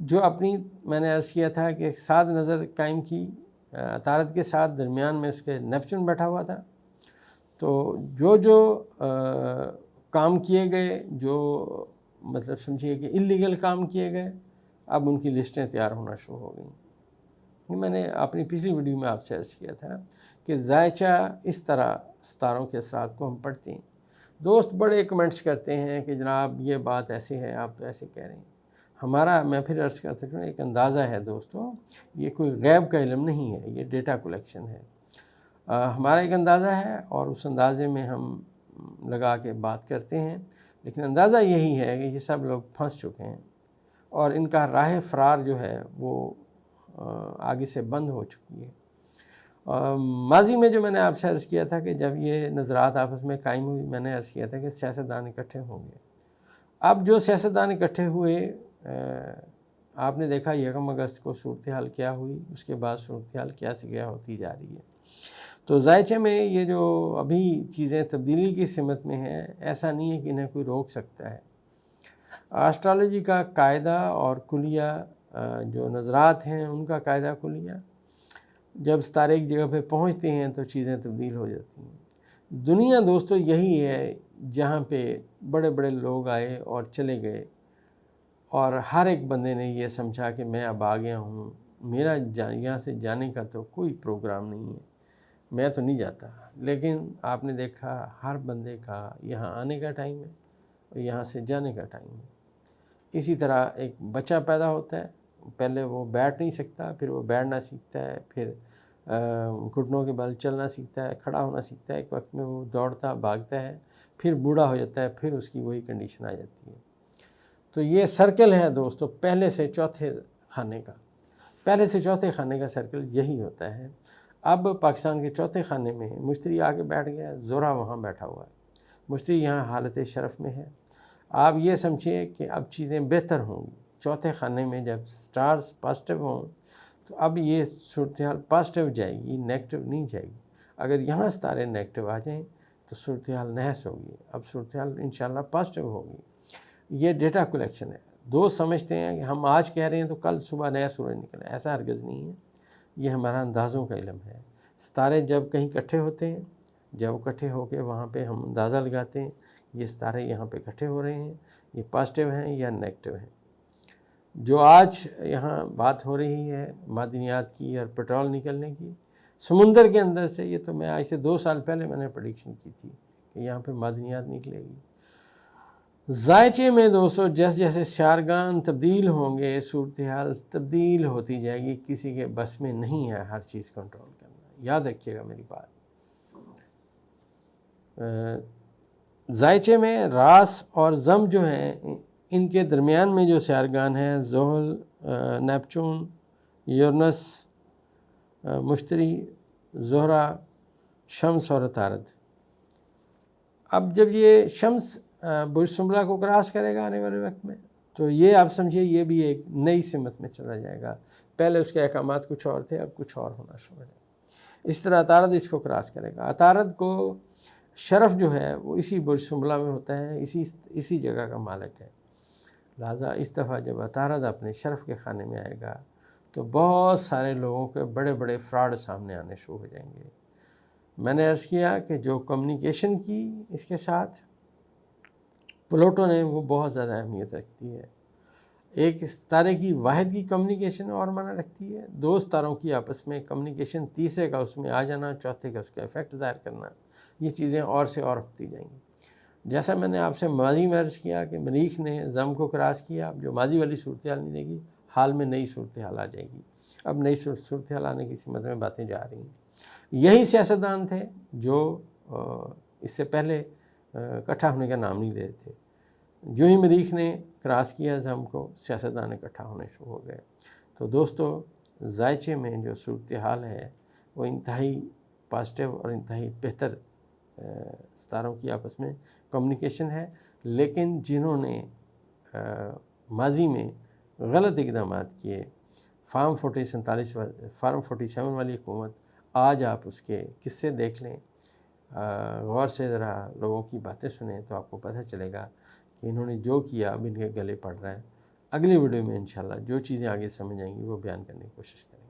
جو اپنی میں نے عرض کیا تھا کہ ساتھ نظر قائم کی، عطارد کے ساتھ درمیان میں اس کے نیپچون بیٹھا ہوا تھا، تو جو کام کیے گئے، جو مطلب سمجھیے کہ اللیگل کام کیے گئے، اب ان کی لسٹیں تیار ہونا شروع ہو گئیں۔ میں نے اپنی پچھلی ویڈیو میں آپ سے عرض کیا تھا کہ زائچہ اس طرح ستاروں کے اثرات کو ہم پڑھتے ہیں۔ دوست بڑے کمنٹس کرتے ہیں کہ جناب یہ بات ایسے ہے، آپ تو ایسے کہہ رہے ہیں۔ ہمارا، میں پھر عرض کرتا ہوں، ایک اندازہ ہے دوستو، یہ کوئی غیب کا علم نہیں ہے، یہ ڈیٹا کلیکشن ہے۔ ہمارا ایک اندازہ ہے اور اس اندازے میں ہم لگا کے بات کرتے ہیں، لیکن اندازہ یہی ہے کہ یہ سب لوگ پھنس چکے ہیں اور ان کا راہ فرار جو ہے وہ آگے سے بند ہو چکی ہے۔ ماضی میں جو میں نے آپ سے عرض کیا تھا کہ جب یہ نظرات آپس میں قائم ہوئی، میں نے عرض کیا تھا کہ سیاستدان اکٹھے ہوں گے۔ اب جو سیاستدان اکٹھے ہوئے، آپ نے دیکھا 1 اگست کو صورتحال کیا ہوئی، اس کے بعد صورتحال کیا سے کیا ہوتی جا رہی ہے۔ تو زائچے میں یہ جو ابھی چیزیں تبدیلی کی سمت میں ہیں، ایسا نہیں ہے کہ انہیں کوئی روک سکتا ہے۔ آسٹرالوجی کا قاعدہ اور کلیہ، جو نظرات ہیں ان کا قاعدہ کلیہ، جب ستارے ایک جگہ پہ پہنچتے ہیں تو چیزیں تبدیل ہو جاتی ہیں۔ دنیا دوستو یہی ہے جہاں پہ بڑے بڑے لوگ آئے اور چلے گئے، اور ہر ایک بندے نے یہ سمجھا کہ میں اب آ گیا ہوں، میرا یہاں سے جانے کا تو کوئی پروگرام نہیں ہے، میں تو نہیں جاتا۔ لیکن آپ نے دیکھا ہر بندے کا یہاں آنے کا ٹائم ہے اور یہاں سے جانے کا ٹائم ہے۔ اسی طرح ایک بچہ پیدا ہوتا ہے، پہلے وہ بیٹھ نہیں سکتا، پھر وہ بیٹھنا سیکھتا ہے، پھر گھٹنوں کے بل چلنا سیکھتا ہے، کھڑا ہونا سیکھتا ہے، ایک وقت میں وہ دوڑتا بھاگتا ہے، پھر بوڑھا ہو جاتا ہے، پھر اس کی وہی کنڈیشن آ جاتی ہے۔ تو یہ سرکل ہے دوستو، پہلے سے چوتھے خانے کا سرکل یہی ہوتا ہے۔ اب پاکستان کے چوتھے خانے میں مشتری آ کے بیٹھ گیا، زہرہ وہاں بیٹھا ہوا ہے، مشتری یہاں حالت شرف میں ہے۔ آپ یہ سمجھیے کہ اب چیزیں بہتر ہوں گی۔ چوتھے خانے میں جب سٹارز پازیٹیو ہوں تو اب یہ صورتحال پازیٹیو جائے گی، نیگیٹو نہیں جائے گی۔ اگر یہاں ستارے نیگیٹو آ جائیں تو صورتحال نحس ہوگی، اب صورتحال انشاءاللہ پازیٹیو ہوگی۔ یہ ڈیٹا کلیکشن ہے۔ دوست سمجھتے ہیں کہ ہم آج کہہ رہے ہیں تو کل صبح نیا سورج نکلے، ایسا ہرگز نہیں ہے۔ یہ ہمارا اندازوں کا علم ہے۔ ستارے جب کہیں اکٹھے ہوتے ہیں، جب اکٹھے ہو کے وہاں پہ ہم اندازہ لگاتے ہیں یہ ستارے یہاں پہ اکٹھے ہو رہے ہیں، یہ پازیٹیو ہیں یا نیگیٹو ہیں۔ جو آج یہاں بات ہو رہی ہے معدنیات کی اور پیٹرول نکلنے کی سمندر کے اندر سے، یہ تو میں آج سے 2 سال پہلے میں نے پریڈکشن کی تھی کہ یہاں پہ معدنیات نکلے گی۔ زائچے میں دوستو جیسے جیسے سیارگان تبدیل ہوں گے، صورتحال تبدیل ہوتی جائے گی، کسی کے بس میں نہیں ہے ہر چیز کنٹرول کرنا، یاد رکھیے گا میری بات۔ زائچے میں راس اور زم جو ہیں، ان کے درمیان میں جو سیارگان ہیں، زحل، نیپچون، یورنس، مشتری، زہرہ، شمس اور عطارد۔ اب جب یہ شمس برج سنبلہ کو کراس کرے گا آنے والے وقت میں، تو یہ آپ سمجھیے یہ بھی ایک نئی سمت میں چلا جائے گا۔ پہلے اس کے احکامات کچھ اور تھے، اب کچھ اور ہونا شروع ہے۔ اس طرح عطارد اس کو کراس کرے گا۔ عطارد کو شرف جو ہے وہ اسی برج سنبلہ میں ہوتا ہے، اسی جگہ کا مالک ہے۔ لہٰذا اس دفعہ جب عطارد اپنے شرف کے خانے میں آئے گا تو بہت سارے لوگوں کے بڑے بڑے فراڈ سامنے آنے شروع ہو جائیں گے۔ میں نے عرض کیا کہ جو کمیونیکیشن کی اس کے ساتھ پلوٹو نے، وہ بہت زیادہ اہمیت رکھتی ہے۔ ایک ستارے کی واحد کی کمیونیکیشن اور معنی رکھتی ہے، 2 ستاروں کی آپس میں کمیونیکیشن، تیسرے کا اس میں آ جانا، چوتھے کا اس کا ایفیکٹ ظاہر کرنا، یہ چیزیں اور سے اور ہوتی جائیں گی۔ جیسا میں نے آپ سے ماضی میں عرض کیا کہ مریخ نے زم کو کراس کیا، اب جو ماضی والی صورتحال نہیں رہے گی، حال میں نئی صورتحال آ جائے گی۔ اب نئی صورتحال آنے کی سمت میں باتیں جا رہی ہیں۔ یہی سیاستدان تھے جو اس سے پہلے اکٹھا ہونے کا نام نہیں لے رہے تھے۔ جو ہی مریخ نے کراس کیا زم کو، سیاستدان اکٹھا ہونے شروع ہو گئے۔ تو دوستو زائچے میں جو صورتحال ہے وہ انتہائی پازیٹیو اور انتہائی بہتر ستاروں کی آپس میں کمیونیکیشن ہے، لیکن جنہوں نے ماضی میں غلط اقدامات کیے، فارم 47 والی حکومت، آج آپ اس کے قصے دیکھ لیں، غور سے ذرا لوگوں کی باتیں سنیں تو آپ کو پتہ چلے گا کہ انہوں نے جو کیا اب ان کے گلے پڑ رہا ہے۔ اگلی ویڈیو میں انشاءاللہ جو چیزیں آگے سمجھ آئیں گی وہ بیان کرنے کی کوشش کریں گے.